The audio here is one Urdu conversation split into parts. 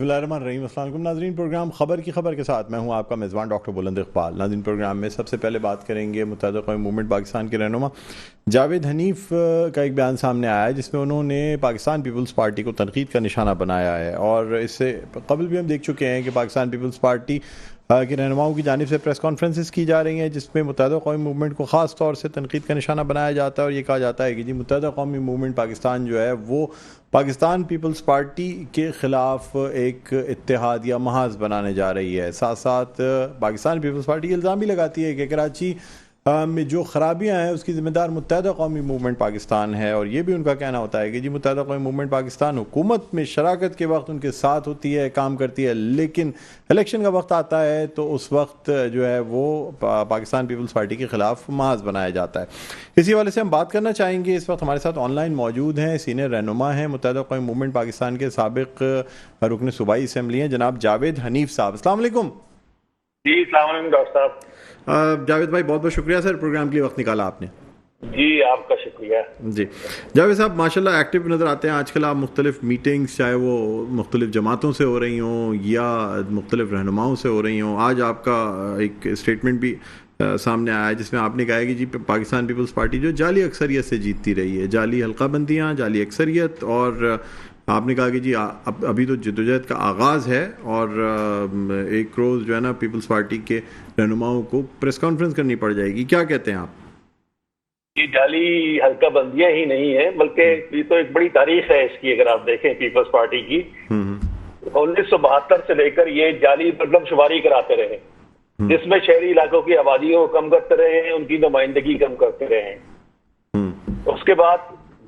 بسم اللہ الرحمن الرحیم۔ السلام علیکم ناظرین، پروگرام خبر کی خبر کے ساتھ میں ہوں آپ کا میزبان ڈاکٹر بلند اقبال۔ ناظرین، پروگرام میں سب سے پہلے بات کریں گے متحدہ قومی موومنٹ پاکستان کے رہنما جاوید حنیف کا ایک بیان سامنے آیا ہے جس میں انہوں نے پاکستان پیپلز پارٹی کو تنقید کا نشانہ بنایا ہے، اور اس سے قبل بھی ہم دیکھ چکے ہیں کہ پاکستان پیپلز پارٹی کے رہنماؤں کی جانب سے پریس کانفرنسز کی جا رہی ہیں جس میں متحدہ قومی موومنٹ کو خاص طور سے تنقید کا نشانہ بنایا جاتا ہے، اور یہ کہا جاتا ہے کہ جی متحدہ قومی موومنٹ پاکستان جو ہے وہ پاکستان پیپلز پارٹی کے خلاف ایک اتحاد یا محاذ بنانے جا رہی ہے۔ ساتھ ساتھ پاکستان پیپلز پارٹی الزام بھی لگاتی ہے کہ کراچی میں جو خرابیاں ہیں اس کی ذمہ دار متحدہ قومی موومنٹ پاکستان ہے، اور یہ بھی ان کا کہنا ہوتا ہے کہ جی متحدہ قومی موومنٹ پاکستان حکومت میں شراکت کے وقت ان کے ساتھ ہوتی ہے، کام کرتی ہے، لیکن الیکشن کا وقت آتا ہے تو اس وقت جو ہے وہ پاکستان پیپلز پارٹی کے خلاف محاذ بنایا جاتا ہے۔ اسی حوالے سے ہم بات کرنا چاہیں گے، اس وقت ہمارے ساتھ آن لائن موجود ہیں، سینئر رہنما ہیں متحدہ قومی موومنٹ پاکستان کے سابق رکن صوبائی اسمبلی ہیں جناب جاوید حنیف صاحب۔ السلام علیکم۔ جی السلام علیکم ڈاکٹر صاحب۔ جاوید بھائی بہت بہت شکریہ سر، پروگرام کے لیے وقت نکالا آپ نے۔ جی آپ کا شکریہ۔ جی جاوید صاحب، ماشاءاللہ ایکٹیو نظر آتے ہیں آج کل آپ، مختلف میٹنگز چاہے وہ مختلف جماعتوں سے ہو رہی ہوں یا مختلف رہنماؤں سے ہو رہی ہوں۔ آج آپ کا ایک اسٹیٹمنٹ بھی سامنے آیا ہے جس میں آپ نے کہا ہے کہ جی پاکستان پیپلز پارٹی جو جعلی اکثریت سے جیتتی رہی ہے، جعلی حلقہ بندیاں، جعلی اکثریت، اور آپ نے کہا کہ جی ابھی تو جدوجہد کا آغاز ہے، اور ایک روز جو ہے نا پیپلز پارٹی کے رہنماؤں کو پریس کانفرنس کرنی پڑ جائے گی، کیا کہتے ہیں آپ؟ یہ جعلی حلقہ بندیاں ہی نہیں ہے بلکہ یہ تو ایک بڑی تاریخ ہے اس کی، اگر آپ دیکھیں پیپلز پارٹی کی 1972 سے لے کر یہ جعلی مردم شماری کراتے رہے جس میں شہری علاقوں کی آبادیوں کو کم کرتے رہے ہیں، ان کی نمائندگی کم کرتے رہے ہیں۔ اس کے بعد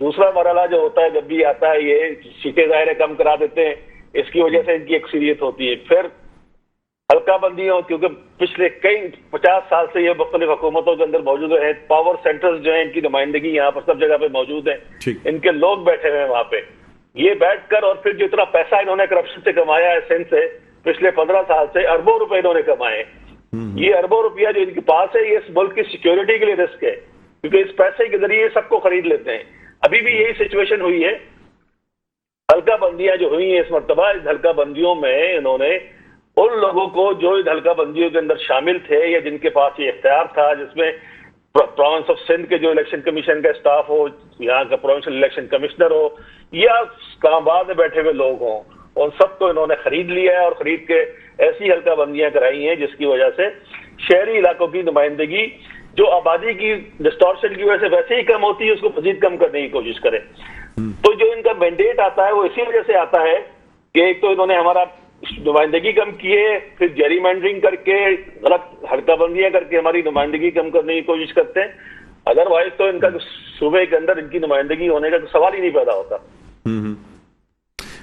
دوسرا مرحلہ جو ہوتا ہے جب بھی آتا ہے یہ سیٹیں ظاہر کم کرا دیتے ہیں، اس کی وجہ سے ان کی اکثریت ہوتی ہے۔ پھر حلقہ بندیوں، کیونکہ پچھلے کئی 50 سال سے یہ مختلف حکومتوں کے اندر موجود ہیں، پاور سینٹرز جو ہیں ان کی نمائندگی یہاں پر سب جگہ پہ موجود ہیں، ان کے لوگ بیٹھے ہوئے ہیں وہاں پہ، یہ بیٹھ کر اور پھر جو اتنا پیسہ انہوں نے کرپشن سے کمایا ہے سندھ سے پچھلے 15 سال سے، اربوں روپے انہوں نے کمائے۔ یہ اربوں روپیہ جو ان کے پاس ہے یہ اس ملک کی سیکیورٹی کے لیے رسک ہے، کیونکہ اس پیسے کے ذریعے سب کو خرید لیتے ہیں۔ ابھی بھی یہی سچویشن ہوئی ہے۔ حلقہ بندیاں جو ہوئی ہیں اس مرتبہ، اس حلقہ بندیوں میں انہوں نے ان لوگوں کو جو ان حلقہ بندیوں کے اندر شامل تھے یا جن کے پاس یہ اختیار تھا، جس میں پروونس آف سندھ کے جو الیکشن کمیشن کا اسٹاف ہو، یہاں کا پروونشل الیکشن کمشنر ہو یا اسلام آباد میں بیٹھے ہوئے لوگ ہوں، ان سب کو انہوں نے خرید لیا ہے اور خرید کے ایسی حلقہ بندیاں کرائی ہیں جس کی وجہ سے شہری علاقوں کی نمائندگی جو آبادی کی ڈسٹورشن کی وجہ سے ویسے ہی کم ہوتی ہے اس کو مزید کم کرنے کی کوشش کرے۔ تو جو ان کا مینڈیٹ آتا ہے وہ اسی وجہ سے آتا ہے کہ ایک تو انہوں نے ہمارا نمائندگی کم کیے، پھر جیری مینڈرنگ کر کے غلط حلقہ بندیاں کر کے ہماری نمائندگی کم کرنے کی کوشش کرتے ہیں، ادروائز تو ان کا صوبے کے اندر ان کی نمائندگی ہونے کا سوال ہی نہیں پیدا ہوتا۔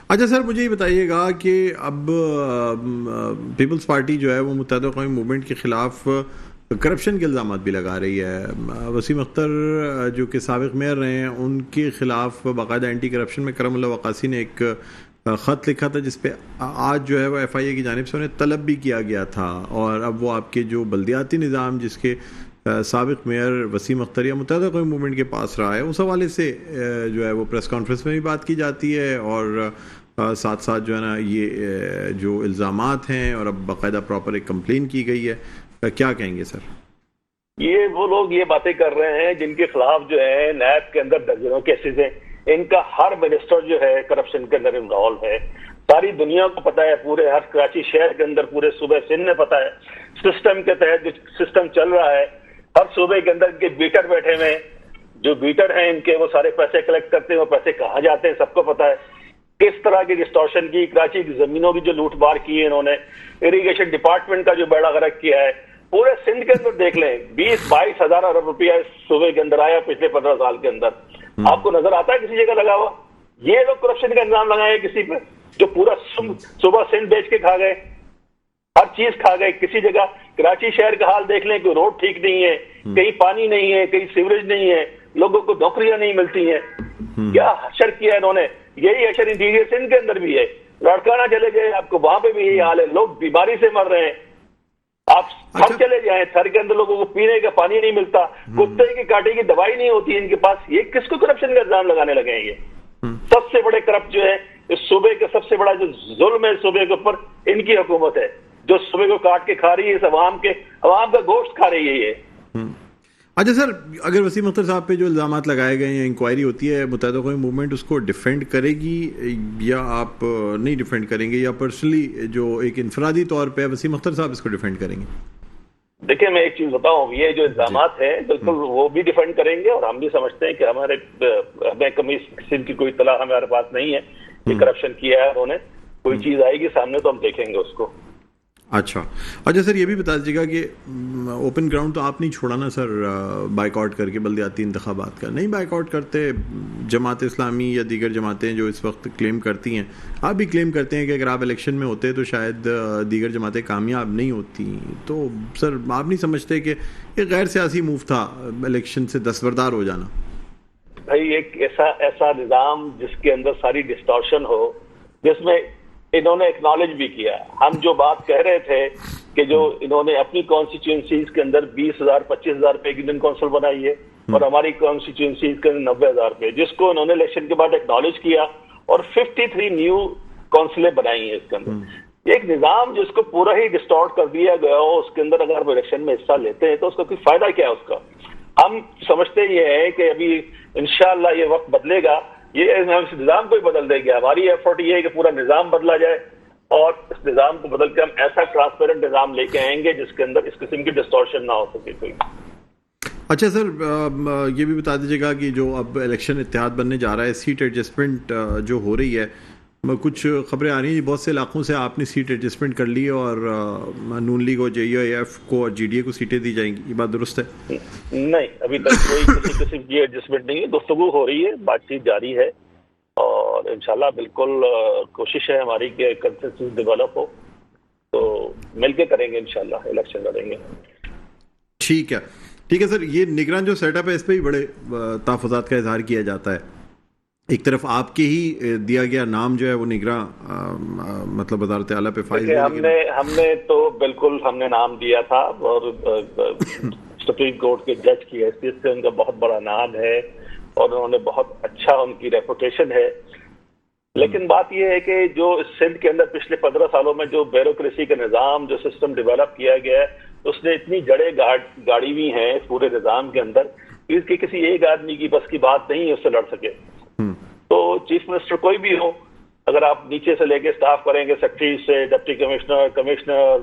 اچھا سر، مجھے یہ بتائیے گا کہ اب پیپلز پارٹی جو ہے وہ متحدہ قومی موومنٹ کے خلاف کرپشن کے الزامات بھی لگا رہی ہے۔ وسیم اختر جو کہ سابق میئر رہے ہیں ان کے خلاف باقاعدہ اینٹی کرپشن میں کرم اللہ وقاصی نے ایک خط لکھا تھا جس پہ آج جو ہے وہ ایف آئی اے کی جانب سے انہیں طلب بھی کیا گیا تھا، اور اب وہ آپ کے جو بلدیاتی نظام جس کے سابق میئر وسیم اختر یا متحدہ قومی موومنٹ کے پاس رہا ہے، اس حوالے سے جو ہے وہ پریس کانفرنس میں بھی بات کی جاتی ہے، اور ساتھ ساتھ جو ہے نا یہ جو الزامات ہیں اور اب باقاعدہ پراپر ایک کمپلین کی گئی ہے، کیا کہیں گے سر؟ یہ وہ لوگ یہ باتیں کر رہے ہیں جن کے خلاف جو ہے نیب کے اندر درجنوں کیسز ہیں، ان کا ہر منسٹر جو ہے کرپشن کے اندر انوالو ہے، ساری دنیا کو پتا ہے، پورے ہر کراچی شہر کے اندر پورے صوبے سندھ میں پتا ہے، سسٹم کے تحت جو سسٹم چل رہا ہے ہر صوبے کے اندر ان کے بیٹر بیٹھے ہوئے ہیں، جو بیٹر ہیں ان کے وہ سارے پیسے کلیکٹ کرتے ہیں، وہ پیسے کہاں جاتے ہیں سب کو پتا ہے، کس طرح کی ڈسٹورشن کی، کراچی کی زمینوں کی جو لوٹ مار کی ہے انہوں نے، اریگیشن ڈپارٹمنٹ کا جو بیڑا غرق کیا ہے، پورے سندھ کے اندر دیکھ لیں 20-22 ہزار ارب روپیہ اس صوبے کے اندر آیا پچھلے 15 سال کے اندر، آپ کو نظر آتا ہے کسی جگہ لگا ہوا؟ یہ لوگ کرپشن کا الزام لگائے کسی پہ، جو پورا صبح سندھ بیچ کے کھا گئے، ہر چیز کھا گئے، کسی جگہ کراچی شہر کا حال دیکھ لیں کہ روڈ ٹھیک نہیں ہے، کہیں پانی نہیں ہے، کہیں سیوریج نہیں ہے، لوگوں کو نوکریاں نہیں ملتی ہیں، کیا حشر کیا انہوں نے؟ یہی حشر انٹیریئر سندھ کے اندر بھی ہے، لاڑکانہ چلے گئے آپ کو وہاں پہ بھی یہی حال ہے، لوگ بیماری سے مر رہے ہیں، آپ تھر چلے جائیں، تھر کے اندر لوگوں کو پینے کا پانی نہیں ملتا، کتے کی کاٹے کی دوائی نہیں ہوتی ان کے پاس، یہ کس کو کرپشن کا الزام لگانے لگے ہیں؟ یہ سب سب سے بڑے کرپٹ جو ہے اس صوبے کے سب سے بڑا جو ظلم ہے صوبے کے اوپر ان کی حکومت ہے جو صوبے کو کاٹ کے کھا رہی ہے, اس عوام کا گوشت کھا رہی ہے یہ. اچھا سر, اگر وسیم اختر صاحب پہ جو الزامات لگائے گئے ہیں, انکوائری ہوتی ہے, متحدہ قومی موومنٹ اس کو ڈیفینڈ کرے گی یا آپ نہیں ڈیفینڈ کریں گے, یا پرسنلی جو ایک انفرادی طور پہ وسیم اختر صاحب اس کو ڈیفینڈ کریں گے؟ دیکھیں میں ایک چیز بتاؤں, یہ جو الزامات ہیں بالکل وہ بھی ڈیفینڈ کریں گے, اور ہم بھی سمجھتے ہیں کہ ہمیں کسی کی کوئی اطلاع ہمارے پاس نہیں ہے کہ کرپشن کیا ہے انہوں نے. کوئی چیز آئے گی سامنے تو ہم دیکھیں گے اس کو. اچھا سر, یہ بھی بتا دیجیے گا کہ اوپن گراؤنڈ تو آپ نہیں چھوڑا نا سر بائیک آؤٹ کر کے بلدیاتی انتخابات کا؟ نہیں بائیک آؤٹ کرتے جماعت اسلامی یا دیگر جماعتیں جو اس وقت کلیم کرتی ہیں, آپ بھی کلیم کرتے ہیں کہ اگر آپ الیکشن میں ہوتے تو شاید دیگر جماعتیں کامیاب نہیں ہوتی. تو سر آپ نہیں سمجھتے کہ یہ غیر سیاسی موو تھا الیکشن سے دستبردار ہو جانا؟ بھائی ایک ایسا نظام جس کے اندر ساری ڈسٹارشن ہو, جس میں انہوں نے ایکنالج بھی کیا. ہم جو بات کہہ رہے تھے کہ جو انہوں نے اپنی کانسٹیچوئنسیز کے اندر 20,000 25,000 روپے کی دن کونسل بنائی ہے, اور ہماری کانسٹیچوئنسیز کے اندر 90,000 روپے, جس کو انہوں نے الیکشن کے بعد ایکنالج کیا, اور 53 نیو کونسلیں بنائی ہیں اس کے اندر. ایک نظام جس کو پورا ہی ڈسٹارٹ کر دیا گیا ہو, اس کے اندر اگر وہ الیکشن میں حصہ لیتے ہیں تو اس کا کوئی فائدہ کیا ہے اس کا؟ ہم سمجھتے یہ ہے کہ ابھی انشاءاللہ یہ وقت بدلے گا, یہ نظام کو ہی بدل دے گا. ہماری ایفرٹ یہ ہے کہ پورا نظام بدلا جائے, اور اس نظام کو بدل کے ہم ایسا ٹرانسپیرنٹ نظام لے کے آئیں گے جس کے اندر اس قسم کی ڈسٹورشن نہ ہو سکے کوئی. اچھا سر, یہ بھی بتا دیجیے گا کہ جو اب الیکشن اتحاد بننے جا رہا ہے, سیٹ ایڈجسٹمنٹ جو ہو رہی ہے, کچھ خبریں آ رہی ہیں بہت سے علاقوں سے آپ نے سیٹ ایڈجسٹمنٹ کر لی اور نون لیگ اور JUIF کو اور GDA کو سیٹیں دی جائیں گی, یہ بات درست ہے؟ نہیں, ابھی تک کوئی کسی قسم کی ایڈجسٹمنٹ نہیں ہے. گفتگو ہو رہی ہے, بات چیت جاری ہے, اور انشاءاللہ بالکل کوشش ہے ہماری کہ کنسنسس ڈیولپ ہو, تو مل کے کریں گے انشاءاللہ, الیکشن لڑیں گے. ٹھیک ہے سر. یہ نگران جو سیٹ اپ ہے اس پہ بھی بڑے تحفظات کا اظہار کیا جاتا ہے. ایک طرف آپ کے ہی دیا گیا نام جو ہے وہ نگراں مطلب وزارت اعلیٰ پہ فائز ہے. ہم نے تو بالکل ہم نے نام دیا تھا, اور سپریم کورٹ کے جج کی حیثیت سے ان کا بہت بڑا نام ہے, اور انہوں نے بہت اچھا ان کی ریپوٹیشن ہے. لیکن بات یہ ہے کہ جو سندھ کے اندر پچھلے 15 سالوں میں جو بیوروکریسی کا نظام, جو سسٹم ڈیولپ کیا گیا ہے, اس نے اتنی جڑیں گاڑی ہوئی ہیں اس پورے نظام کے اندر, اس کی کسی ایک آدمی کی بس کی بات نہیں ہے اس سے لڑ سکے. تو چیف منسٹر کوئی بھی ہو, اگر آپ نیچے سے لے کے اسٹاف کریں گے, سیکرٹری سے ڈپٹی کمشنر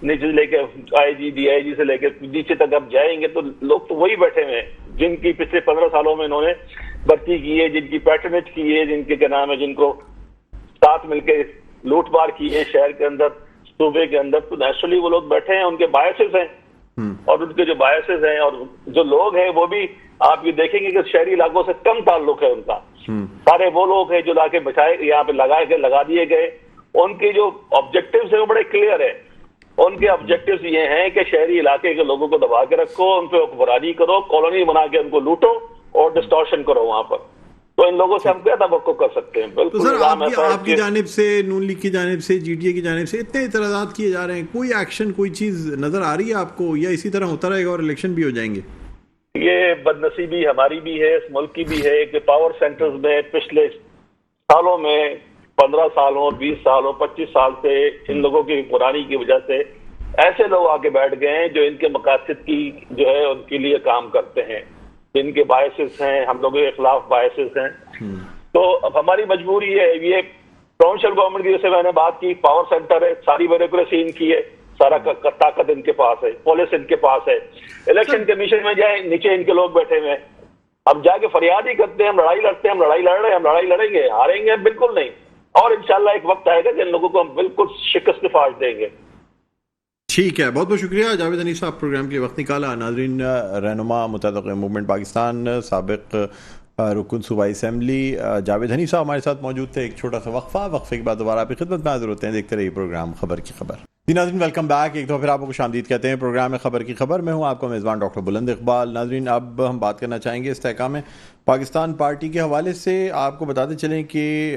نیچے سے لے کے IG DIG سے لے کے نیچے تک آپ جائیں گے, تو لوگ تو وہی بیٹھے ہوئے ہیں جن کی پچھلے 15 سالوں میں انہوں نے بھرتی کی ہے, جن کی پیٹرنیج کی ہے, جن کے کیا نام ہے, جن کو ساتھ مل کے لوٹ مار کی ہے شہر کے اندر, صوبے کے اندر. تو نیچرلی وہ لوگ بیٹھے ہیں, ان کے بایسز ہیں, اور ان کے جو بایسز ہیں اور جو لوگ ہیں وہ بھی آپ یہ دیکھیں گے کہ شہری علاقوں سے کم تعلق ہے ان کا. سارے وہ لوگ ہیں جو لا کے بچائے یہاں پہ لگا دیے گئے. ان کے جو آبجیکٹیوز ہیں وہ بڑے کلیئر ہیں. ان کے آبجیکٹیوز یہ ہیں کہ شہری علاقے کے لوگوں کو دبا کے رکھو, ان پہ حکمرانی کرو, کالونی بنا کے ان کو لوٹو اور ڈسٹورشن کرو وہاں پر. تو ان لوگوں سے ہم کیا توقع کر سکتے ہیں؟ بالکل آپ کی جانب سے, نون لیگ کی جانب سے, GDA کی جانب سے اتنے اعتراضات کیے جا رہے ہیں, کوئی ایکشن, کوئی چیز نظر آ رہی ہے آپ کو, یا اسی طرح ہوتا رہے گا اور الیکشن بھی ہو جائیں گے؟ یہ بدنصیبی ہماری بھی ہے, اس ملک کی بھی ہے کہ پاور سینٹرز میں پچھلے سالوں میں 15 سالوں 20 سالوں 25 سال سے ان لوگوں کی حکمرانی کی وجہ سے ایسے لوگ آ کے بیٹھ گئے ہیں جو ان کے مقاصد کی جو ہے ان کے لیے کام کرتے ہیں, جن کے باعث ہیں, ہم لوگوں کے خلاف باعث ہیں. تو اب ہماری مجبوری ہے, یہ پروونشل گورنمنٹ کی جیسے میں نے بات کی, پاور سینٹر ہے, ساری بیوروکریسی ان کی ہے, سارا طاقت ان کے پاس ہے, پولیس ان کے پاس ہے. الیکشن کمیشن میں جائیں, نیچے ان کے لوگ بیٹھے ہوئے ہیں. اب جا کے فریاد ہی کرتے ہیں ہم لڑائی لڑتے ہیں, ہم لڑائی لڑ رہے ہیں, ہم لڑائی لڑیں گے, ہاریں گے بالکل نہیں. اور انشاءاللہ ایک وقت آئے گا کہ ان لوگوں کو ہم بالکل شکست فاش دیں گے. ٹھیک ہے, بہت بہت شکریہ جاوید حنیف صاحب پروگرام کے وقت نکالا. ناظرین, رہنما متحدہ قومی موومنٹ پاکستان, سابق رکن صوبائی اسمبلی جاوید حنیف صاحب ہمارے ساتھ موجود تھے. ایک چھوٹا سا وقفے کے بعد دوبارہ آپ کی خدمت میں حاضر ہوتے ہیں. دیکھتے رہیے پروگرام خبر کی خبر. جی ناظرین, ویلکم بیک. ایک دفعہ پھر آپ کو خوش آمدید کہتے ہیں پروگرام خبر کی خبر. میں ہوں آپ کا میزبان ڈاکٹر بلند اقبال. ناظرین, اب ہم بات کرنا چاہیں گے استحکام پاکستان پارٹی کے حوالے سے. آپ کو بتاتے چلیں کہ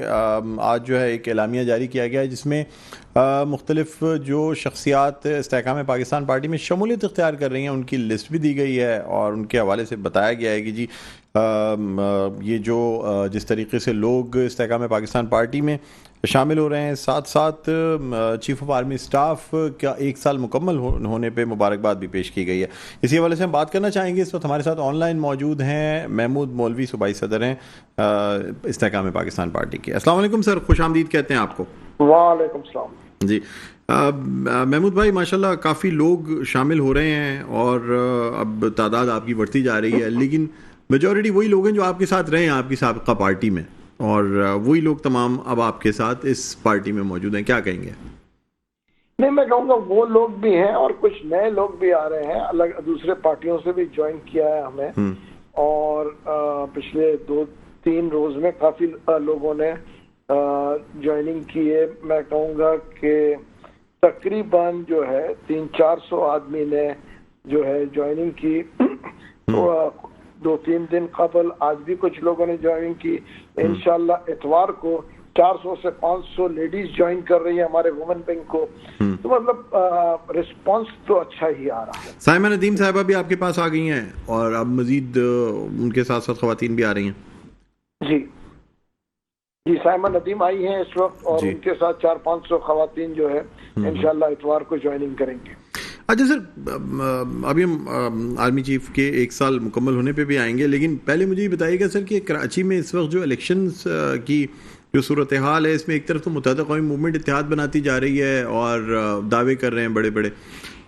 آج جو ہے ایک اعلامیہ جاری کیا گیا ہے جس میں مختلف جو شخصیات استحکام پاکستان پارٹی میں شمولیت اختیار کر رہی ہیں ان کی لسٹ بھی دی گئی ہے, اور ان کے حوالے سے بتایا گیا ہے کہ جی یہ جو جس طریقے سے لوگ استحکام پاکستان پارٹی میں شامل ہو رہے ہیں، ساتھ ساتھ چیف آف آرمی اسٹاف کا 1 سال مکمل ہونے پہ مبارکباد بھی پیش کی گئی ہے. اسی حوالے سے ہم بات کرنا چاہیں گے. اس وقت ہمارے ساتھ آن لائن موجود ہیں محمود مولوی، صوبائی صدر ہیں استحکام پاکستان پارٹی کے. السلام علیکم سر، خوش آمدید کہتے ہیں آپ کو. وعلیکم السلام. جی محمود بھائی، ماشاءاللہ کافی لوگ شامل ہو رہے ہیں اور اب تعداد آپ کی بڑھتی جا رہی ہے، لیکن میجورٹی وہی لوگ ہیں جو آپ کے ساتھ رہے ہیں آپ کی سابقہ پارٹی میں، اور وہی لوگ تمام اب آپ کے ساتھ اس پارٹی میں موجود ہیں. کیا کہیں گے؟ نہیں، میں کہوں گا وہ لوگ بھی ہیں اور کچھ نئے لوگ بھی آ رہے ہیں، الگ دوسرے پارٹیوں سے بھی جوائن کیا ہے ہمیں. اور پچھلے 2-3 روز میں کافی لوگوں نے جوائننگ کی ہے. میں کہوں گا کہ تقریباً جو ہے 300-400 آدمی نے جو ہے جوائننگ کی. 2-3 دن قبل آج بھی کچھ لوگوں نے جوائننگ کی. انشاءاللہ اتوار کو 400 سے 500 لیڈیز جوائن کر رہی ہیں ہمارے وومن ونگ کو. تو مطلب رسپانس تو اچھا ہی آ رہا ہے. سائمہ ندیم صاحبہ بھی آپ کے پاس آ گئی ہیں اور اب مزید ان کے ساتھ ساتھ خواتین بھی آ رہی ہیں. جی سائمہ ندیم آئی ہیں اس وقت، اور ان کے ساتھ 400-500 خواتین جو ہے انشاءاللہ اتوار کو جوائننگ کریں گے. اچھا سر، ابھی ہم آرمی چیف کے 1 سال مکمل ہونے پہ بھی آئیں گے، لیکن پہلے مجھے یہ بتائیے گا سر کہ کراچی میں اس وقت جو الیکشنز کی جو صورتحال ہے، اس میں ایک طرف تو متحدہ قومی موومنٹ اتحاد بناتی جا رہی ہے اور دعوے کر رہے ہیں بڑے بڑے.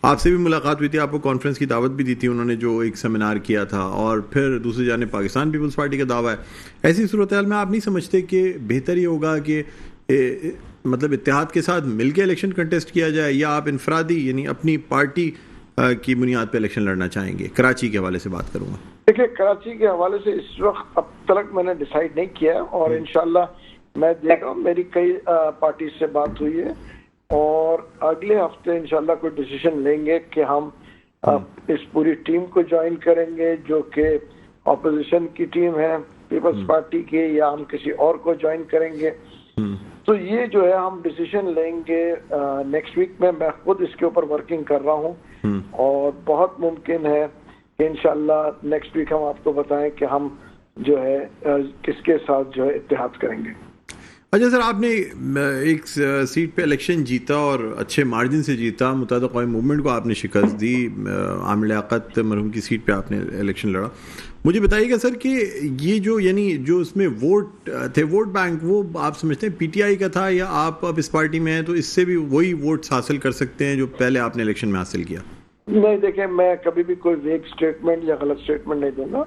آپ سے بھی ملاقات ہوئی تھی، آپ کو کانفرنس کی دعوت بھی دی تھی انہوں نے جو ایک سیمینار کیا تھا، اور پھر دوسری جانب پاکستان پیپلز پارٹی کا دعویٰ ہے. ایسی صورتحال میں آپ نہیں سمجھتے کہ بہتر یہ ہوگا کہ مطلب اتحاد کے ساتھ مل کے الیکشن کنٹیسٹ کیا جائے، یا آپ انفرادی یعنی اپنی پارٹی کی بنیاد پہ الیکشن لڑنا چاہیں گے؟ کراچی کے حوالے سے بات کروں گا. دیکھیے، کراچی کے حوالے سے اس وقت اب تک میں نے ڈیسائیڈ نہیں کیا، اور انشاءاللہ میں دیکھ رہا ہوں، میری کئی پارٹی سے بات ہوئی ہے، اور اگلے ہفتے انشاءاللہ کوئی ڈیسیژن لیں گے کہ ہم اس پوری ٹیم کو جوائن کریں گے جو کہ اپوزیشن کی ٹیم ہے پیپلز پارٹی کی، یا ہم کسی اور کو جوائن کریں گے. تو یہ جو ہے ہم ڈیسیژن لیں گے نیکسٹ ویک میں. میں خود اس کے اوپر ورکنگ کر رہا ہوں، اور بہت ممکن ہے کہ انشاءاللہ نیکسٹ ویک ہم آپ کو بتائیں کہ ہم جو ہے کس کے ساتھ جو ہے اتحاد کریں گے. اچھا سر، آپ نے ایک سیٹ پہ الیکشن جیتا اور اچھے مارجن سے جیتا، متحدہ قومی موومنٹ کو آپ نے شکست دی، عامر لیاقت مرحوم کی سیٹ پہ آپ نے الیکشن لڑا. مجھے بتائیے گا سر کہ یہ جو یعنی جو اس میں ووٹ تھے، ووٹ بینک، وہ آپ سمجھتے ہیں پی ٹی آئی کا تھا، یا آپ اب اس پارٹی میں ہیں تو اس سے بھی وہی ووٹس حاصل کر سکتے ہیں جو پہلے آپ نے الیکشن میں حاصل کیا؟ نہیں، دیکھیں، میں کبھی بھی کوئی ویگ سٹیٹمنٹ یا غلط سٹیٹمنٹ نہیں دوں گا.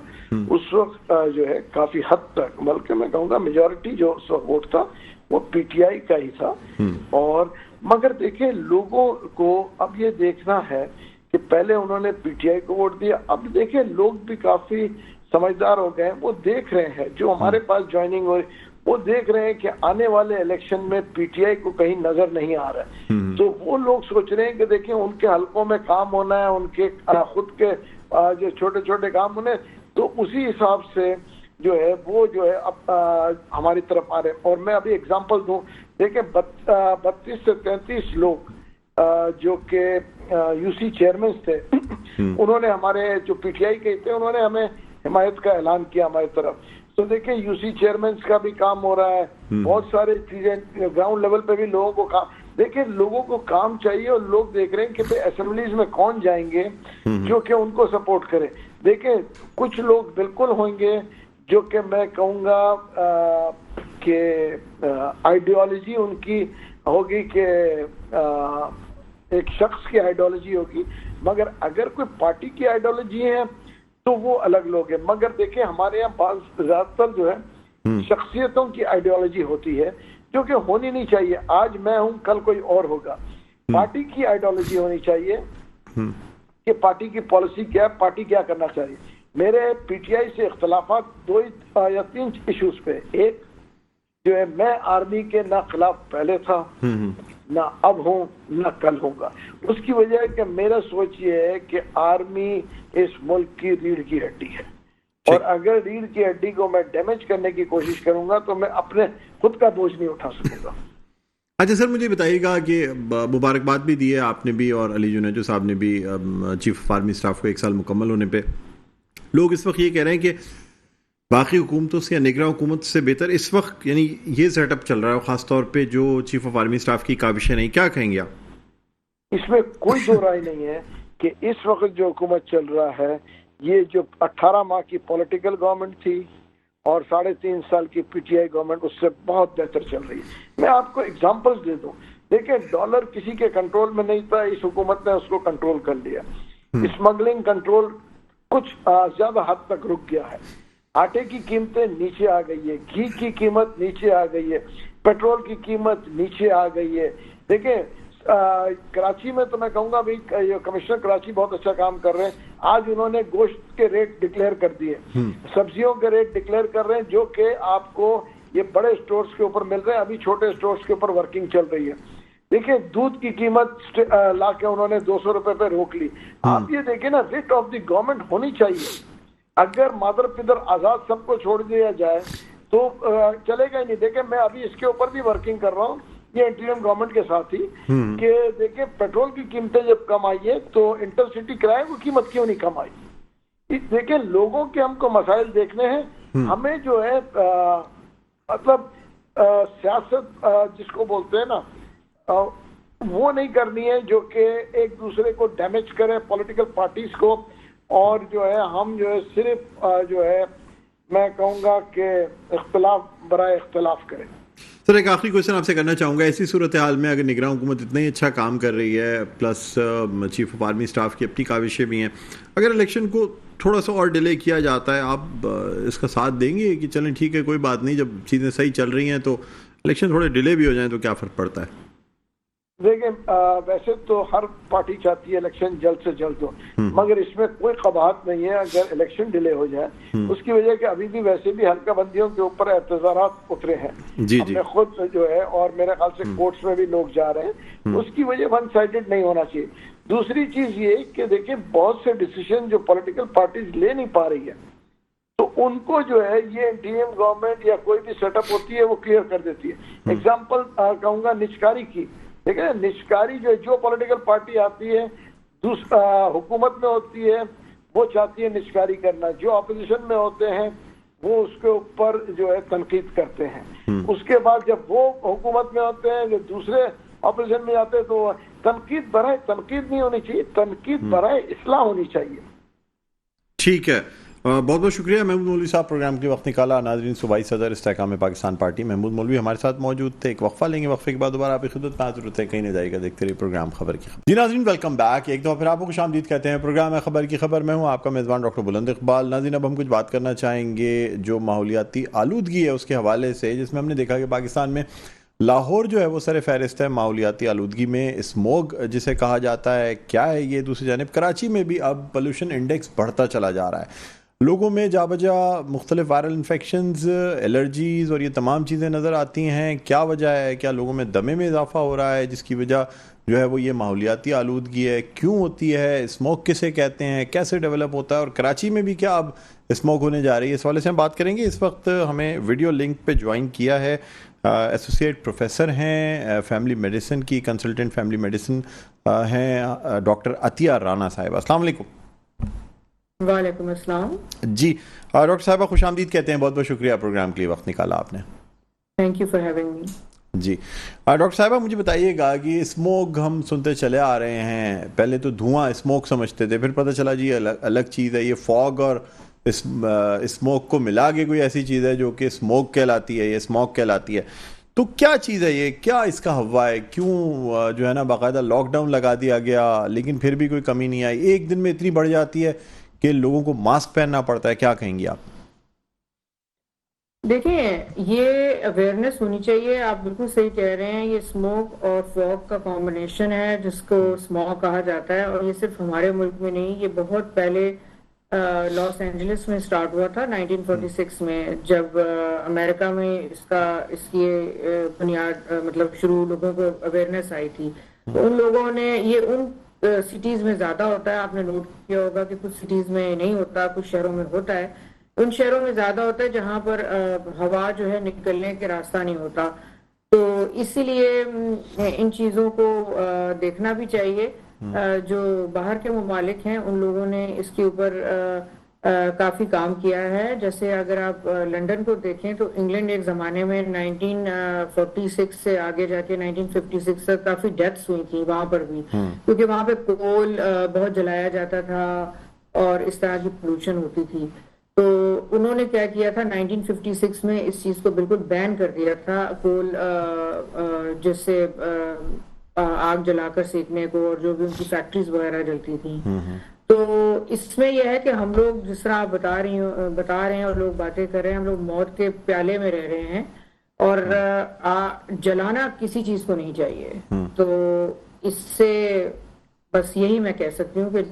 اس وقت جو ہے کافی حد تک، بلکہ میں کہوں گا میجورٹی جو اس وقت ووٹ تھا وہ پی ٹی آئی کا ہی تھا. اور مگر دیکھیں، لوگوں کو اب یہ دیکھنا ہے کہ پہلے انہوں نے پی ٹی آئی کو ووٹ دیا، اب دیکھیں لوگ بھی کافی سمجھدار ہو گئے ہیں. وہ دیکھ رہے ہیں، جو ہمارے پاس جوائننگ ہوئی، وہ دیکھ رہے ہیں کہ آنے والے الیکشن میں پی ٹی آئی کو کہیں نظر نہیں آ رہا ہے. تو وہ لوگ سوچ رہے ہیں کہ دیکھیں ان کے حلقوں میں کام ہونا ہے، ان کے خود کے جو چھوٹے چھوٹے کام ہونے، تو اسی حساب سے جو ہے وہ جو ہے اب ہماری طرف آ رہے ہیں. اور میں ابھی اگزامپل دوں، دیکھیں 32 سے 33 لوگ جو کہ یو سی چیئرمین تھے، انہوں نے ہمارے جو پی ٹی آئی کے تھے، انہوں نے ہمیں حمایت کا اعلان کیا ہماری طرف. تو دیکھیں یو سی چیئرمین کا بھی کام ہو رہا ہے، بہت سارے چیزیں گراؤنڈ لیول پہ بھی لوگوں کو کام، دیکھیں لوگوں کو کام چاہیے، اور لوگ دیکھ رہے ہیں کہ اسمبلیز میں کون جائیں گے جو کہ ان کو سپورٹ کرے. دیکھیں کچھ لوگ بالکل ہوں گے جو کہ میں کہوں گا کہ آئیڈیالوجی ان کی ہوگی کہ ایک شخص کی آئیڈیالوجی ہوگی، مگر اگر کوئی پارٹی کی آئیڈیالوجی ہے تو وہ الگ لوگ ہیں. مگر دیکھیں ہمارے یہاں بعض زیادہ تر جو ہے شخصیتوں کی آئیڈیالوجی ہوتی ہے جو کہ ہونی نہیں چاہیے. آج میں ہوں، کل کوئی اور ہوگا. پارٹی کی آئیڈیالوجی ہونی چاہیے کہ پارٹی کی پالیسی کیا ہے، پارٹی کیا کرنا چاہیے. میرے پی ٹی آئی سے اختلافات 2 یا 3 ایشوز پہ. ایک جو ہے، میں آرمی کے نہ خلاف پہلے تھا، نہ اب ہوں، نہ کل ہوگا. اس کی وجہ ہے کہ میرا سوچ یہ ہے کہ آرمی اس ملک کی ریڑھ کی ہڈی ہے، اور اگر ریڑھ کی ہڈی کو میں ڈیمیج کرنے کی کوشش کروں گا تو میں اپنے خود کا بوجھ نہیں اٹھا سکوں گا. اچھا سر، مجھے بتائیے گا کہ مبارکباد بھی دی ہے آپ نے بھی، اور علی جنیجو صاحب نے بھی چیف آف آرمی اسٹاف کو 1 سال مکمل ہونے پہ. لوگ اس وقت یہ کہہ رہے ہیں کہ باقی حکومتوں سے یا نگراں حکومت سے بہتر اس وقت یعنی یہ سیٹ اپ چل رہا ہے، خاص طور پہ جو چیف آف آرمی اسٹاف کی کاوشیں نہیں، کیا کہیں گے آپ؟ اس میں کوئی دو رائے نہیں ہے کہ اس وقت جو حکومت چل رہا ہے، یہ جو 18 ماہ کی پولیٹیکل گورنمنٹ تھی اور 3.5 سال کی پی ٹی آئی گورنمنٹ، اس سے بہت بہتر چل رہی ہے۔ میں آپ کو اگزامپلس دے دوں، دیکھیں ڈالر کسی کے کنٹرول میں نہیں تھا، اس حکومت نے اس کو کنٹرول کر لیا۔ اسمگلنگ کنٹرول کچھ زیادہ حد تک رک گیا ہے، آٹے کی قیمتیں نیچے آ گئی ہے، گھی کی قیمت نیچے آ گئی ہے، پیٹرول کی قیمت نیچے آ گئی ہے۔ دیکھیں کراچی میں تو میں کہوں گا بھائی کمشنر کراچی بہت اچھا کام کر رہے ہیں، آج انہوں نے گوشت کے ریٹ ڈکلیئر کر دیے، سبزیوں کے ریٹ ڈکلیئر کر رہے ہیں، جو کہ آپ کو یہ بڑے سٹورز کے اوپر مل رہے ہیں، ابھی چھوٹے سٹورز کے اوپر ورکنگ چل رہی ہے۔ دیکھیں دودھ کی قیمت لا کے انہوں نے 200 روپے پہ روک لی۔ آپ یہ دیکھیں نا، ریٹ آف دی گورنمنٹ ہونی چاہیے۔ اگر مادر پدر آزاد سب کو چھوڑ دیا جائے تو چلے گا ہی نہیں۔ دیکھیں میں ابھی اس کے اوپر بھی ورکنگ کر رہا ہوں، یہ انٹریم گورنمنٹ کے ساتھ ہی، کہ دیکھیں پیٹرول کی قیمتیں جب کم آئی ہے تو انٹرسٹی کرایے کی قیمت کیوں نہیں کم آئی؟ دیکھیں لوگوں کے ہم کو مسائل دیکھنے ہیں، ہمیں جو ہے مطلب سیاست جس کو بولتے ہیں نا وہ نہیں کرنی ہے جو کہ ایک دوسرے کو ڈیمیج کرے، پولیٹیکل پارٹیز کو، اور جو ہے ہم جو ہے صرف جو ہے میں کہوں گا کہ اختلاف برائے اختلاف کریں۔ سر ایک آخری کوشچن آپ سے کرنا چاہوں گا، ایسی صورتحال میں اگر نگراں حکومت اتنا ہی اچھا کام کر رہی ہے، plus chief of army staff کی اپنی کاوشیں بھی ہیں، اگر الیکشن کو تھوڑا سا اور ڈیلے کیا جاتا ہے، آپ اس کا ساتھ دیں گے کہ چلیں ٹھیک ہے کوئی بات نہیں، جب چیزیں صحیح چل رہی ہیں تو الیکشن تھوڑے ڈیلے بھی ہو جائیں تو کیا فرق پڑتا ہے؟ دیکھیں ویسے تو ہر پارٹی چاہتی ہے الیکشن جلد سے جلد ہو، مگر اس میں کوئی قباحت نہیں ہے اگر الیکشن ڈیلے ہو جائے، اس کی وجہ کہ ابھی بھی ویسے بھی حلقہ بندیوں کے اوپر اعتراضات اترے ہیں، ہم نے خود جو ہے، اور میرے خیال سے کورٹس میں بھی لوگ جا رہے ہیں، اس کی وجہ ون سائیڈڈ نہیں ہونا چاہیے۔ دوسری چیز یہ کہ دیکھیں بہت سے ڈیسیشن جو پولیٹیکل پارٹیز لے نہیں پا رہی ہے، تو ان کو جو ہے یہ ڈی ایم گورنمنٹ یا کوئی بھی سیٹ اپ ہوتی ہے وہ کلیئر کر دیتی ہے۔ ایگزامپل کہوں گا نجکاری کی، دیکھیں نجکاری جو پولیٹیکل پارٹی آتی ہے حکومت میں ہوتی ہے وہ چاہتی ہے نجکاری کرنا، جو اپوزیشن میں ہوتے ہیں وہ اس کے اوپر جو ہے تنقید کرتے ہیں، اس کے بعد جب وہ حکومت میں ہوتے ہیں جو دوسرے اپوزیشن میں آتے ہیں تو تنقید برائے تنقید نہیں ہونی چاہیے، تنقید برائے اصلاح ہونی چاہیے۔ ٹھیک ہے، بہت بہت شکریہ محمود مولوی صاحب، پروگرام کے وقت نکالا۔ ناظرین، صوبائی صدر استحکام پاکستان پارٹی محمود مولوی ہمارے ساتھ موجود تھے، ایک وقفہ لیں گے، وقفے کے بعد دوبارہ آپ کی خدمت میں حاضر ہوتے ہیں، کہیں نہیں جائے گا، دیکھتے رہیے پروگرام خبر کی خبر۔ جی ناظرین، ویلکم بیک، ایک دفعہ پھر آپ کو خوش آمدید کہتے ہیں، پروگرام ہے خبر کی خبر، میں ہوں آپ کا میزبان ڈاکٹر بلند اقبال۔ ناظرین اب ہم کچھ بات کرنا چاہیں گے جو ماحولیاتی آلودگی ہے اس کے حوالے سے، جس میں ہم نے دیکھا کہ پاکستان میں لاہور جو ہے وہ سر فہرست ہے ماحولیاتی آلودگی میں، اسموگ جسے کہا جاتا ہے، کیا ہے یہ؟ دوسری جانب کراچی میں بھی اب پولوشن انڈیکس بڑھتا چلا جا رہا ہے، لوگوں میں جا بجا مختلف وائرل انفیکشنز، الرجیز اور یہ تمام چیزیں نظر آتی ہیں۔ کیا وجہ ہے؟ کیا لوگوں میں دمے میں اضافہ ہو رہا ہے جس کی وجہ جو ہے وہ یہ ماحولیاتی آلودگی ہے؟ کیوں ہوتی ہے؟ اسموک کسے کہتے ہیں؟ کیسے ڈیولپ ہوتا ہے؟ اور کراچی میں بھی کیا اب اسموک ہونے جا رہی ہے؟ اس حوالے سے ہم بات کریں گے۔ اس وقت ہمیں ویڈیو لنک پہ جوائن کیا ہے ایسوسیٹ پروفیسر ہیں فیملی میڈیسن کی، کنسلٹنٹ فیملی میڈیسن ہیں ڈاکٹر عطیہ رانا صاحب۔ السلام علیکم۔ وعلیکم السلام۔ جی ڈاکٹر صاحبہ خوش آمدید کہتے ہیں، بہت بہت شکریہ پروگرام کے لیے وقت نکالا آپ نے۔ Thank you for having me. جی ڈاکٹر صاحبہ مجھے بتائیے گا کہ اسموک ہم سنتے چلے آ رہے ہیں، پہلے تو دھواں اسموک سمجھتے تھے، پھر پتہ چلا جی الگ چیز ہے، یہ فوگ اور اسموک کو ملا کے کوئی ایسی چیز ہے جو کہ اسموک کہلاتی ہے، یہ اسموک کہلاتی ہے۔ تو کیا چیز ہے یہ؟ کیا اس کا ہوا ہے؟ کیوں جو ہے نا باقاعدہ لاک ڈاؤن لگا دیا گیا لیکن پھر بھی کوئی کمی نہیں آئی، ایک دن میں اتنی بڑھ جاتی ہے کہ لوگوں کو ماسک پہننا پڑتا ہے؟ کیا کہیں گی آپ؟ دیکھیں یہ اویئرنیس ہونی چاہیے، آپ بالکل صحیح کہہ رہے ہیں، یہ اسموک اور فوگ کا کمبینیشن ہے جس کو اسموک کہا جاتا ہے، اور یہ صرف ہمارے ملک میں نہیں، یہ بہت پہلے لاس اینجلس میں سٹارٹ ہوا تھا 1946 میں، جب امریکہ میں اس کی بنیاد مطلب شروع لوگوں کو اویئرنیس آئی تھی، تو ان لوگوں نے یہ ان سٹیز میں زیادہ ہوتا ہے، آپ نے نوٹ کیا ہوگا کہ کچھ سٹیز میں نہیں ہوتا، کچھ شہروں میں ہوتا ہے، ان شہروں میں زیادہ ہوتا ہے جہاں پر ہوا جو ہے نکلنے کے راستہ نہیں ہوتا، تو اسی لیے ان چیزوں کو دیکھنا بھی چاہیے۔ جو باہر کے ممالک ہیں ان لوگوں نے اس کے اوپر کافی کام کیا ہے. جیسے اگر آپ لندن کو دیکھیں تو انگلینڈ ایک زمانے میں 1946 سے آگے جا کے 1956 تک کافی ڈیتھس ہوئی تھی وہاں پر بھی, کیونکہ وہاں پہ کول بہت جلایا جاتا تھا اور اس طرح کی پولوشن ہوتی تھی. تو انہوں نے کیا کیا تھا 1956 میں اس چیز کو بالکل بین کر دیا تھا, کول جس سے آگ جلا کر سینکنے کو, اور جو بھی ان کی فیکٹریز وغیرہ جلتی تھیں. تو اس میں یہ ہے کہ ہم لوگ جس طرح آپ بتا رہے ہیں اور لوگ باتیں کر رہے ہیں, ہم لوگ موت کے پیالے میں رہ رہے ہیں اور جلانا کسی چیز کو نہیں چاہیے. تو اس سے بس یہی میں کہہ سکتی ہوں کہ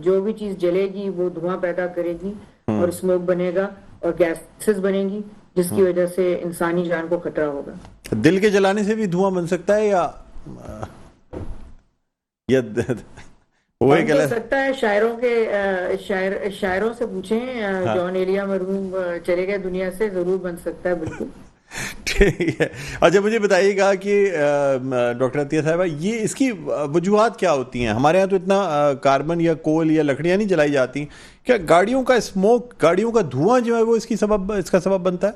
جو بھی چیز جلے گی وہ دھواں پیدا کرے گی اور اسموک بنے گا اور گیسز بنے گی, جس کی وجہ سے انسانی جان کو خطرہ ہوگا. دل کے جلانے سے بھی دھواں بن سکتا ہے یا ہو سکتا ہے؟ شاعروں سے پوچھیں. جان ایلیا مرحوم چلے گئے دنیا سے, ضرور بن سکتا ہے, بالکل. ٹھیک ہے. اچھا مجھے بتائیے گا کہ ڈاکٹر عطیہ صاحبہ, یہ اس کی وجوہات کیا ہوتی ہیں؟ ہمارے یہاں تو اتنا کاربن یا کول یا لکڑیاں نہیں جلائی جاتی, کیا گاڑیوں کا اسموک, گاڑیوں کا دھواں جو ہے وہ اس کا سبب بنتا ہے؟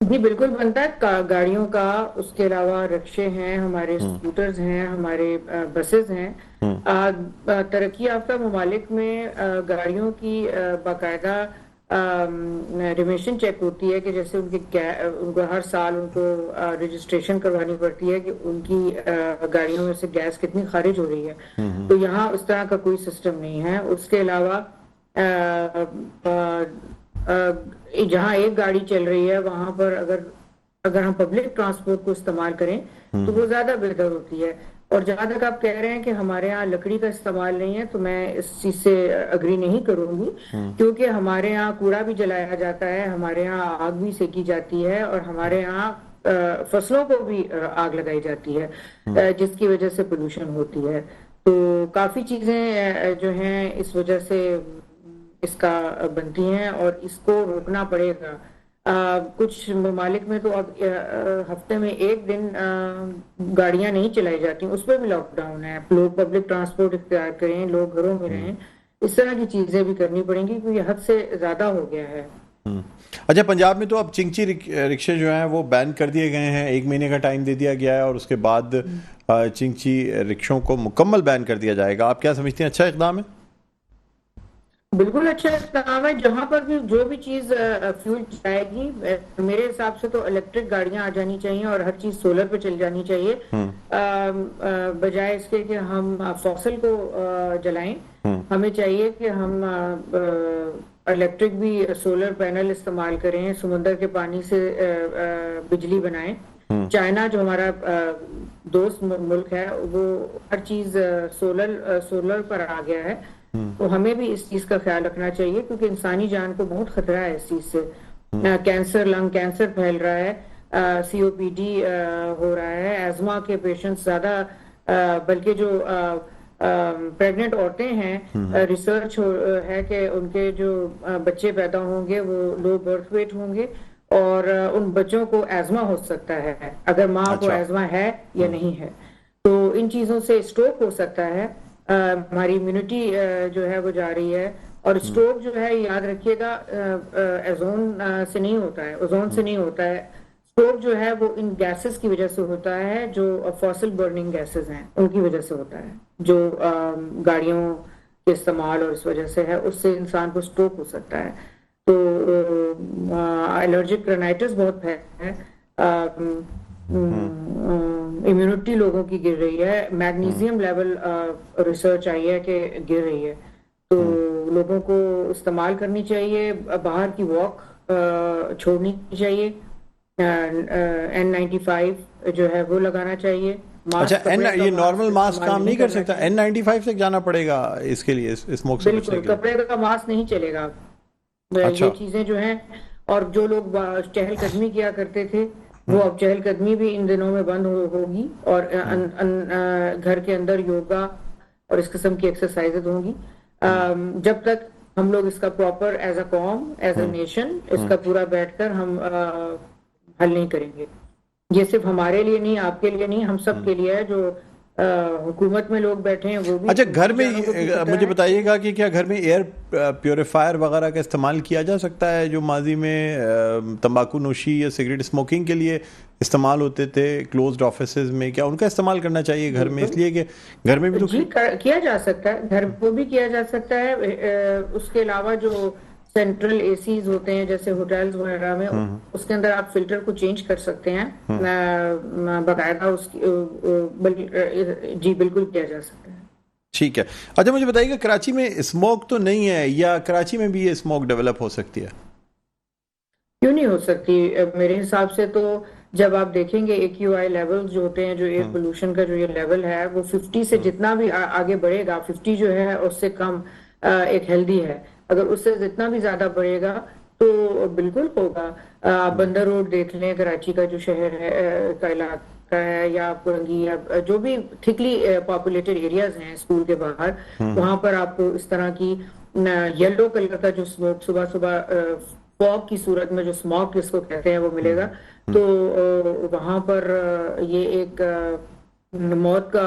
جی بالکل بنتا ہے, گاڑیوں کا. اس کے علاوہ رکشے ہیں, ہمارے اسکوٹرز ہیں, ہمارے بسز ہیں. ترقی یافتہ ممالک میں گاڑیوں کی باقاعدہ ریمیشن چیک ہوتی ہے, کہ جیسے ان کو ہر سال ان کو رجسٹریشن کروانی پڑتی ہے کہ ان کی گاڑیوں میں سے گیس کتنی خارج ہو رہی ہے. تو یہاں اس طرح کا کوئی سسٹم نہیں ہے. اس کے علاوہ جہاں ایک گاڑی چل رہی ہے وہاں پر اگر ہم پبلک ٹرانسپورٹ کو استعمال کریں تو وہ زیادہ بہتر ہوتی ہے. اور جہاں تک آپ کہہ رہے ہیں کہ ہمارے ہاں لکڑی کا استعمال نہیں ہے, تو میں اس چیز سے اگری نہیں کروں گی, کیونکہ ہمارے ہاں کوڑا بھی جلایا جاتا ہے, ہمارے ہاں آگ بھی سینکی جاتی ہے, اور ہمارے ہاں فصلوں کو بھی آگ لگائی جاتی ہے, جس کی وجہ سے پولوشن ہوتی ہے. تو کافی چیزیں جو ہیں اس وجہ سے اس کا بنتی ہیں, اور اس کو روکنا پڑے گا. کچھ ممالک میں تو اب ہفتے میں ایک دن گاڑیاں نہیں چلائی جاتی, اس پہ بھی لاک ڈاؤن ہے. لوگ پبلک ٹرانسپورٹ اختیار کریں, لوگ گھروں میں رہیں, اس طرح کی چیزیں بھی کرنی پڑیں گی, کیونکہ یہ حد سے زیادہ ہو گیا ہے. اچھا پنجاب میں تو اب چنگچی رکشے جو ہیں وہ بین کر دیے گئے ہیں, 1 مہینے کا ٹائم دے دیا گیا ہے, اور اس کے بعد چنگچی رکشوں کو مکمل بین کر دیا جائے گا. آپ کیا سمجھتے ہیں, اچھا اقدام ہے؟ بالکل اچھا اقدام ہے. جہاں پر بھی جو بھی چیز فیول جائے گی, میرے حساب سے تو الیکٹرک گاڑیاں آ جانی چاہیے, اور ہر چیز سولر پہ چل جانی چاہیے, بجائے اس کے کہ ہم فوسل کو جلائیں. ہمیں چاہیے کہ ہم الیکٹرک بھی سولر پینل استعمال کریں, سمندر کے پانی سے بجلی بنائیں. چائنا جو ہمارا دوست ملک ہے وہ ہر چیز سولر پر آ گیا ہے. تو ہمیں بھی اس چیز کا خیال رکھنا چاہیے, کیونکہ انسانی جان کو بہت خطرہ ہے اس چیز سے. کینسر, لنگ کینسر پھیل رہا ہے, COPD ہو رہا ہے, ایزما کے پیشنٹس زیادہ, بلکہ جو پریگننٹ عورتیں ہیں, ریسرچ ہے کہ ان کے جو بچے پیدا ہوں گے وہ لو برتھ ویٹ ہوں گے, اور ان بچوں کو ایزما ہو سکتا ہے اگر ماں کو ایزما ہے یا نہیں ہے. تو ان چیزوں سے اسٹروک ہو سکتا ہے, ہماری امیونٹی جو ہے وہ جا رہی ہے. اور اسٹروک جو ہے یاد رکھیے گا اوزون سے نہیں ہوتا ہے, اسٹروک جو ہے وہ ان گیسز کی وجہ سے ہوتا ہے, جو فاسل برننگ گیسز ہیں ان کی وجہ سے ہوتا ہے, جو گاڑیوں کے استعمال اور اس وجہ سے ہے, اس سے انسان کو اسٹروک ہو سکتا ہے. تو الرجک رینائٹس بہت ہے, امیونٹی لوگوں کی گر رہی ہے, میگنیزیم لیول ریسرچ آئی ہے کہ گر رہی ہے. تو لوگوں کو استعمال کرنی چاہیے, باہر کی واک چھوڑنی چاہیے, N95 جو ہے وہ لگانا چاہیے. اچھا یہ نارمل ماسک کام نہیں کر سکتا, N95 سے جانا پڑے گا اس کے لیے, اسموک سے بچنے کے لیے؟ کپڑے کا ماسک نہیں چلے گا. یہ چیزیں جو ہیں, اور جو لوگ چہل قدمی کیا کرتے تھے وہ اب چہل قدمی بھی ان دنوں میں بند ہوگی, اور گھر کے اندر یوگا اور اس قسم کی ایکسرسائزز ہوں گی. جب تک ہم لوگ اس کا پراپر ایز اے قوم, ایز اے نیشن اس کا پورا بیٹھ کر ہم حل نہیں کریں گے. یہ صرف ہمارے لیے نہیں, آپ کے لیے نہیں, ہم سب کے لیے ہے جو حکومت میں لوگ بیٹھے ہیں وہ بھی. اچھا گھر میں مجھے بتائیے گا کہ کیا گھر میں ایئر پیوریفائر وغیرہ کا استعمال کیا جا سکتا ہے جو ماضی میں تمباکو نوشی یا سگریٹ اسموکنگ کے لیے استعمال ہوتے تھے کلوزڈ آفیسز میں, کیا ان کا استعمال کرنا چاہیے گھر میں؟ اس لیے کہ گھر میں بھی تو جی کیا جا سکتا ہے, گھر کو بھی کیا جا سکتا ہے. اس کے علاوہ جو سینٹرل اے سیز ہوتے ہیں جیسے ہوٹلز وغیرہ میں, اس کے اندر آپ فلٹر کو چینج کر سکتے ہیں باقاعدہ. اس جی بالکل کیا جا سکتا ہے. ٹھیک ہے. اچھا مجھے بتائیے کہ کراچی میں اسموک تو نہیں ہے, یا کراچی میں بھی یہ اسموک ڈیولپ ہو سکتی ہے؟ کیوں نہیں ہو سکتی؟ میرے حساب سے تو جب آپ دیکھیں گے AQI لیول جو ہوتے ہیں, جو ایئر پولوشن کا جو یہ لیول ہے وہ 50 سے جتنا بھی آگے بڑھے گا, 50 جو ہے اس سے کم ایک ہیلدی ہے. اگر اس سے جتنا بھی زیادہ بڑھے گا تو بالکل ہوگا. آپ بندر روڈ دیکھ لیں, کراچی کا جو شہر ہے کا علاقہ ہے, یا پرنگی یا جو بھی تھکلی پاپولیٹڈ ایریاز ہیں اسکول کے باہر, وہاں پر آپ کو اس طرح کی یلو کلر کا جو اسموک صبح صبح فوگ کی صورت میں جو اسموک جس کو کہتے ہیں وہ ملے گا. تو وہاں پر یہ ایک موت کا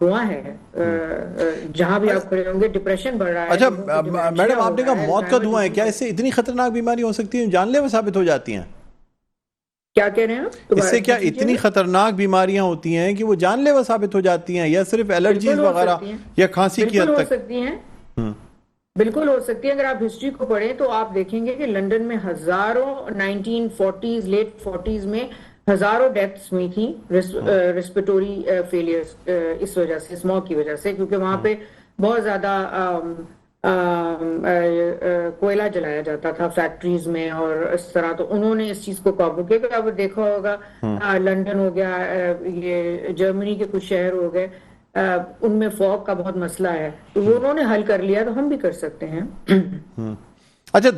دھواں ہے. جہاں بھی آپ کھڑے ہوں گے ڈپریشن بڑھ رہا ہے. اچھا میڈم آپ نے کہا موت کا دھواں ہے, کیا اس سے اتنی خطرناک بیماری ہو سکتی ہے جان لیوا ثابت ہو جاتی ہیں؟ کیا کہہ رہے ہیں؟ اس سے کیا اتنی خطرناک بیماریاں ہوتی ہیں کہ وہ جان لیوا ثابت ہو جاتی ہیں, یا صرف الرجیز وغیرہ یا کھانسی کی حد تک؟ بالکل ہو سکتی ہے. اگر آپ ہسٹری کو پڑھیں تو آپ دیکھیں گے کہ لنڈن میں ہزاروں 1940s لیٹ 40s میں ہزاروں ڈیتھس ہوئی تھیں ریسپیٹوری فیلئرز اس وجہ سے, اسموک کی وجہ سے, کیونکہ وہاں پہ بہت زیادہ کوئلہ جلایا جاتا تھا فیکٹریز میں اور اس طرح. تو انہوں نے اس چیز کو قابو کیا. کہ آپ دیکھا ہوگا لنڈن ہو گیا, یہ جرمنی کے کچھ شہر ہو گئے, ان میں فوگ کا بہت مسئلہ ہے, تو وہ انہوں نے حل کر لیا, تو ہم بھی کر سکتے ہیں. اچھا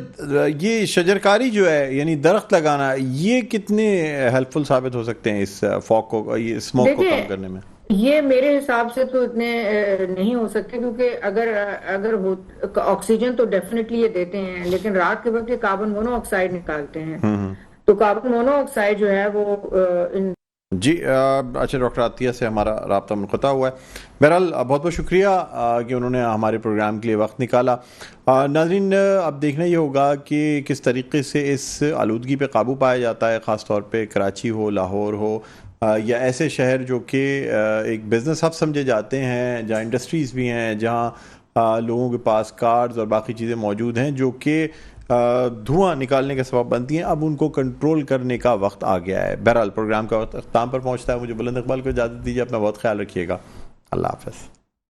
یہ شجرکاری جو ہے یعنی درخت لگانا, یہ کتنے ہیلپ فل ثابت ہو سکتے ہیں اس فوگ کو, یہ اسموک کو کم کرنے میں؟ یہ میرے حساب سے تو اتنے نہیں ہو سکتے, کیونکہ اگر آکسیجن تو ڈیفینیٹلی یہ دیتے ہیں, لیکن رات کے وقت یہ کاربن مونو آکسائڈ نکالتے ہیں. تو کاربن مونو آکسائڈ جو ہے وہ جی اچھا ڈاکٹر عطیہ سے ہمارا رابطہ منقطع ہوا ہے. بہرحال بہت بہت شکریہ کہ انہوں نے ہمارے پروگرام کے لیے وقت نکالا. ناظرین اب دیکھنا یہ ہوگا کہ کس طریقے سے اس آلودگی پہ قابو پایا جاتا ہے, خاص طور پہ کراچی ہو, لاہور ہو, یا ایسے شہر جو کہ ایک بزنس ہب سمجھے جاتے ہیں, جہاں انڈسٹریز بھی ہیں, جہاں لوگوں کے پاس کارز اور باقی چیزیں موجود ہیں جو کہ دھواں نکالنے کا سبب بنتی ہیں. اب ان کو کنٹرول کرنے کا وقت آ گیا ہے. بہرحال پروگرام کا وقت اختتام پر پہنچتا ہے. مجھے بلند اقبال کو اجازت دیجیے. اپنا بہت خیال رکھیے گا. اللہ حافظ.